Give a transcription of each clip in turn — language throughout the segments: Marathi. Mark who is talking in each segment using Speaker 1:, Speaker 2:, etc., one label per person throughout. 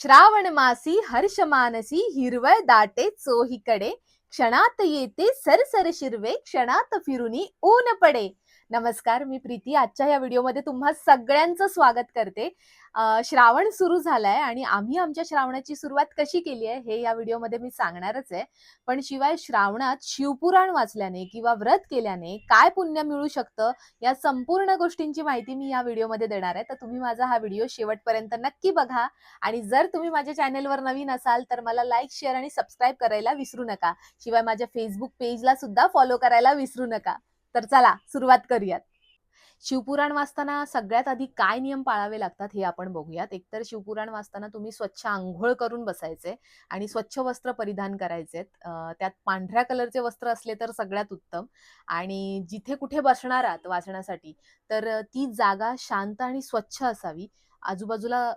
Speaker 1: श्रावण मासी हर्ष मानसी हिरवळ दाटे चोहीकडे क्षणात येते सरसर शिरवे क्षणात फिरुनी ऊन पडे. नमस्कार, मी प्रीती. आजच्या या व्हिडिओमध्ये तुम्हा सगळ्यांचं स्वागत करते. श्रावण सुरू झालाय आणि आम्ही आमच्या श्रावणाची सुरुवात कशी केली आहे हे या व्हिडिओमध्ये मी सांगणारच आहे. पण शिवाय श्रावणात शिवपुराण वाचल्याने किंवा व्रत केल्याने काय पुण्य मिळू शकतं, या संपूर्ण गोष्टींची माहिती मी या व्हिडिओमध्ये देणार आहे. तर तुम्ही माझा हा व्हिडिओ शेवटपर्यंत नक्की बघा. आणि जर तुम्ही माझ्या चॅनेलवर नवीन असाल तर मला लाईक, शेअर आणि सबस्क्राईब करायला विसरू नका. शिवाय माझ्या फेसबुक पेजला सुद्धा फॉलो करायला विसरू नका. तर चला सुरुवात करूयात. शिवपुराण वाचताना सगळ्यात आधी काय नियम पाळावे लागतात हे आपण बघूयात. एकतर शिवपुराण वाचताना तुम्ही स्वच्छ अंघोळ करून बसायचे आणि स्वच्छ वस्त्र परिधान करायचेत. त्यात पांढऱ्या कलरचे वस्त्र असले तर सगळ्यात उत्तम. आणि जिथे कुठे बसणार आहात वाचण्यासाठी तर ती जागा शांत आणि स्वच्छ असावी. आजूबाजूला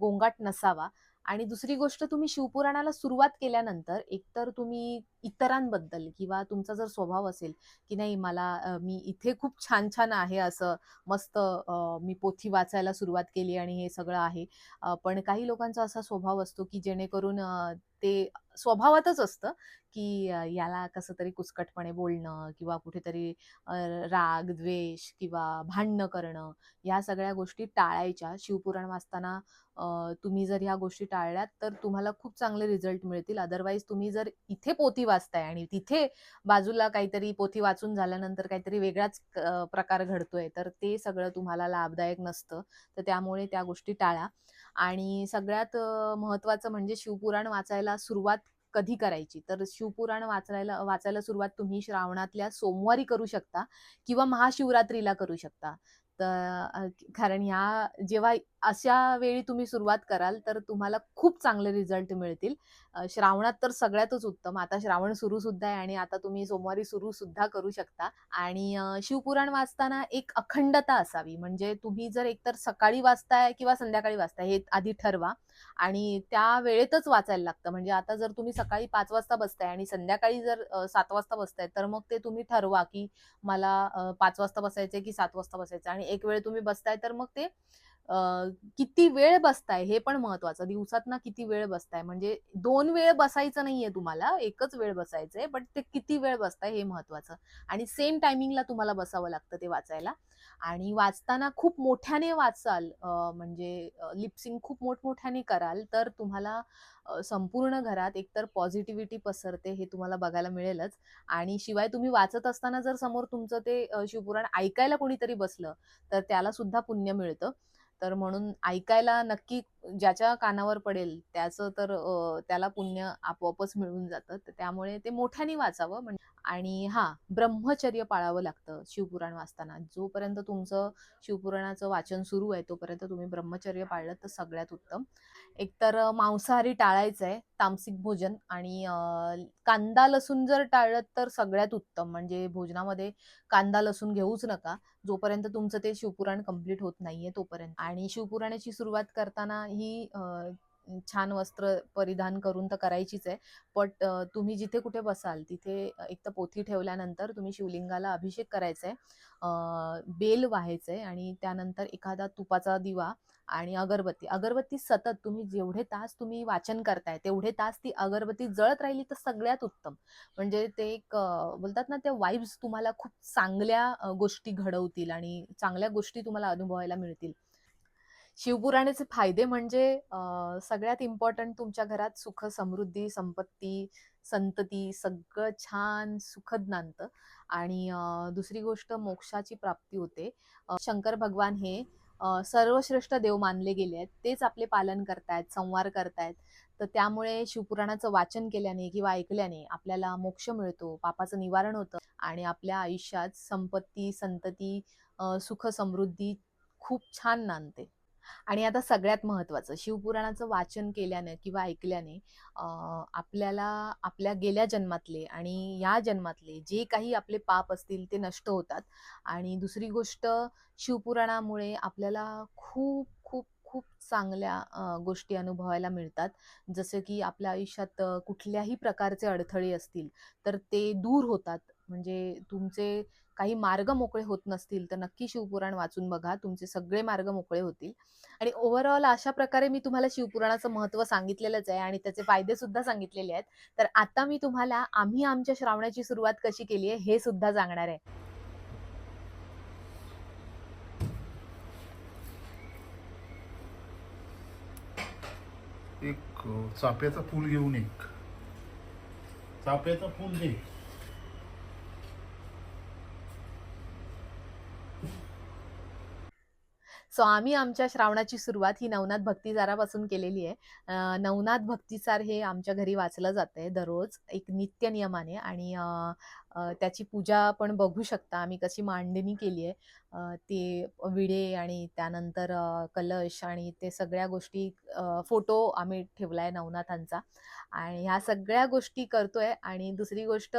Speaker 1: गोंगाट नसावा. आणि दुसरी गोष्ट, तुम्ही शिवपुराणाला सुरुवात केल्यानंतर एकतर तुम्ही इतरांबद्दल किंवा तुमचा जर स्वभाव असेल की नाही, मी इथे खूप छान छान आहे असं मस्त, मी पोथी वाचायला सुरुवात केली आणि हे सगळं आहे. पण काही लोकांचा असा स्वभाव असतो की जेणेकरून ते स्वभावातच असतं की याला कसं तरी कुचकटपणे बोलणं किंवा कुठेतरी अ, राग, द्वेष किंवा भांडणं करणं, या सगळ्या गोष्टी टाळायच्या. शिवपुराण वाचताना तुम्ही जर ह्या गोष्टी टाळल्यात तर तुम्हाला खूप चांगले रिझल्ट मिळतील. अदरवाईज तुम्ही जर इथे पोथी वाचताय आणि तिथे बाजूला काहीतरी पोथी वाचून झाल्यानंतर काहीतरी वेगळाच प्रकार घडतोय, तर ते सगळं तुम्हाला लाभदायक नसतं. तर त्यामुळे त्या गोष्टी टाळा. आणि सगळ्यात महत्त्वाचं म्हणजे शिवपुराण वाचायला सुरुवात कधी करायची, तर शिवपुराण वाचायला सुरुवात तुम्ही श्रावणातल्या सोमवारी करू शकता किंवा महाशिवरात्रीला करू शकता. तर कारण जेव्हा अशा वेळी तुम्ही सुरुवात कराल तर तुम्हाला खूप चांगले रिझल्ट मिळतील. श्रावणात तर सगळ्यातच उत्तम. आता श्रावण सुरू सुद्धा आहे आणि आता तुम्ही सोमवारी सुरू सुद्धा करू शकता. आणि शिवपुराण वाचताना एक अखंडता असावी. म्हणजे तुम्ही जर एकतर सकाळी वाचताय किंवा संध्याकाळी वाचताय हे आधी ठरवा. आणि त्या वेळेतच वाचायला लागतं. म्हणजे आता जर तुम्ही सकाळी 5 वाजता बसताय आणि संध्याकाळी जर 7 वाजता बसताय, तर मग ते तुम्ही ठरवा की मला 5 वाजता बसायचंय की 7 वाजता बसायचं. आणि एक वेळ तुम्ही बसताय तर मग ते अ, किती वेळ बसताय हे पण महत्वाचं. दिवसातना किती वेळ बसताय, म्हणजे 2 वेळ बसायचं नाहीये तुम्हाला, एकच वेळ बसायचंय, बट ते किती वेळ बसताय हे महत्वाचं. आणि सेम टायमिंगला तुम्हाला बसावं लागतं ते वाचायला. आणि वाचताना खूप मोठ्याने वाचाल, म्हणजे लिपसिंग खूप मोठमोठ्याने कराल तर तुम्हाला संपूर्ण घरात एकतर पॉझिटिव्हिटी पसरते हे तुम्हाला बघायला मिळेलच. आणि शिवाय तुम्ही वाचत असताना जर समोर तुमचं ते शिवपुराण ऐकायला कोणीतरी बसलं तर त्याला सुद्धा पुण्य मिळतं. तर म्हणून ऐकायला नक्की ज्याच्या कानावर पडेल त्याचं तर त्याला पुण्य आपोआपच मिळून जातं. तर त्यामुळे ते मोठ्याने वाचावं. आणि हां, ब्रह्मचर्य पाळावं लागतं शिवपुराण वाचताना. जोपर्यंत तुमचं शिवपुराणाचं वाचन सुरू आहे तोपर्यंत तुम्ही ब्रह्मचर्य पाळलं तर सगळ्यात उत्तम. एकतर मांसाहारी टाळायचंय, तामसिक भोजन. आणि कांदा, लसूण जर टाळलं तर सगळ्यात उत्तम. म्हणजे भोजनामध्ये कांदा, लसूण घेऊच नका, जोपर्यंत तुमचं ते शिवपुराण कंप्लीट होत नाहीये तोपर्यंत. आणि शिवपुराणाची सुरुवात करताना ही छान वस्त्र परिधान करून तर करायचीच आहे. बट तुम्ही जिथे कुठे बसाल तिथे एक तर पोथी ठेवल्यानंतर तुम्ही शिवलिंगाला अभिषेक करायचा आहे. बेल व्हायचंय आणि त्यानंतर एखादा तुपाचा दिवा आणि अगरबत्ती. अगरबत्ती सतत तुम्ही जेवढे तास तुम्ही वाचन करताय तेवढे तास ती अगरबत्ती जळत राहिली तर सगळ्यात उत्तम. म्हणजे ते एक बोलतात ना, त्या वाइब्स तुम्हाला खूप चांगल्या गोष्टी घडवतील आणि चांगल्या गोष्टी तुम्हाला अनुभवायला मिळतील. शिवपुराणाचे फायदे म्हणजे सगळ्यात इम्पॉर्टंट, तुमच्या घरात सुख, समृद्धी, संपत्ती, संतती सगळं छान सुखद नांदतं. आणि दुसरी गोष्ट, मोक्षाची प्राप्ती होते. शंकर भगवान हे सर्वश्रेष्ठ देव मानले गेले आहेत. तेच आपले पालन करतायत, संहार करतायत. तर त्यामुळे शिवपुराणाचं वाचन केल्याने किंवा ऐकल्याने आपल्याला मोक्ष मिळतो, पापाचं निवारण होतं आणि आपल्या आयुष्यात संपत्ती, संतती, सुख, समृद्धी खूप छान नांदते. आणि आता सगळ्यात महत्त्वाचं, शिवपुराणाचं वाचन केल्याने किंवा ऐकल्याने आपल्याला आपल्या गेल्या जन्मातले आणि या जन्मातले जे काही आपले पाप असतील ते नष्ट होतात. आणि दुसरी गोष्ट, शिवपुराणामुळे आपल्याला खूप खूप खूप चांगल्या गोष्टी अनुभवायला मिळतात. जसं की आपल्या आयुष्यात कुठल्याही प्रकारचे अडथळे असतील तर ते दूर होतात. म्हणजे तुमचे काही मार्ग मोकळे होत नसतील, तर नक्की शिवपुराण वाचून बघा. तुमचे सगळे मार्ग मोकळे होतील. आणि ओव्हरऑल अशा प्रकारे मी तुम्हाला शिवपुराणाचं महत्त्व सांगितलेलंच आहे आणि त्याचे फायदे सुद्धा सांगितलेले आहेत. तर आता मी तुम्हाला आम्ही आमच्या श्रावणाची सुरुवात कशी केली आहे, हे सुद्धा सांगणार आहे.
Speaker 2: एक चाफ्याचा फूल घेऊन एक चाफ्याचा फूल दे.
Speaker 1: सो आम्ही आमच्या श्रावणाची सुरुवात ही नवनाथ भक्तिसारापासून केलेली आहे. नवनाथ भक्तिसार हे आमच्या घरी वाचलं जातंय दररोज एक नित्य नियमाने आणि त्याची पूजा पण बघू शकता आम्ही कशी मांडणी केली आहे. ते विडे आणि त्यानंतर कलश आणि ते सगळ्या गोष्टी फोटो आम्ही ठेवलाय नवनाथांचा आणि ह्या सगळ्या गोष्टी करतोय आणि दुसरी गोष्ट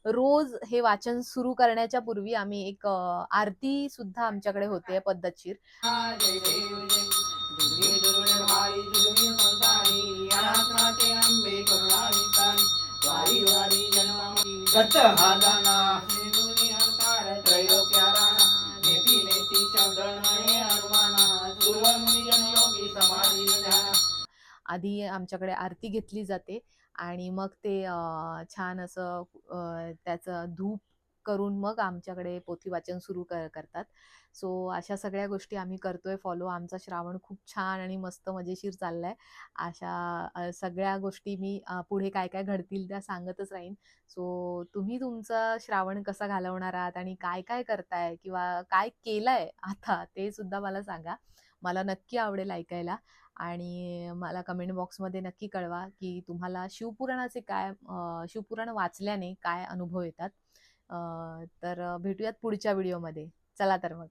Speaker 1: रोज हे वाचन सुरू करण्याच्या पूर्वी आम्ही एक आरती सुद्धा आमच्याकडे होते पद्धतशीर.
Speaker 3: जय देव जय दुर्गे दुर्लभाई दुर्गे संसारी अनाथनाथे अंबे करुणावितारी वारी वारी जन्माची दत्त हादाना सिंधुनी अंकार त्रैलोक्या राणा नेती नेती शब्दमये हनुमाना सुरवर मुनिजन योगी समाधी ध्याना.
Speaker 1: आधी आमच्याकडे आरती घेतली जाते आणि मग ते छान असं त्याचं धूप करून मग आमच्याकडे पोथी वाचन सुरू करतात. सो अशा सगळ्या गोष्टी आम्ही करतोय फॉलो. आमचा श्रावण खूप छान आणि मस्त मजेशीर चाललाय. अशा सगळ्या गोष्टी मी पुढे काय काय घडतील त्या सांगतच राहीन. सो तुम्ही तुमचा श्रावण कसा घालवणार आहात आणि काय काय करताय किंवा काय केलंय आता ते सुद्धा मला सांगा. मला नक्की आवडेल ऐकायला. आणि मला कमेंट बॉक्समध्ये नक्की कळवा की तुम्हाला शिवपुराणाचे काय शिवपुराण वाचल्याने काय अनुभव येतात. तर भेटूयात पुढच्या व्हिडिओमध्ये. चला तर मग.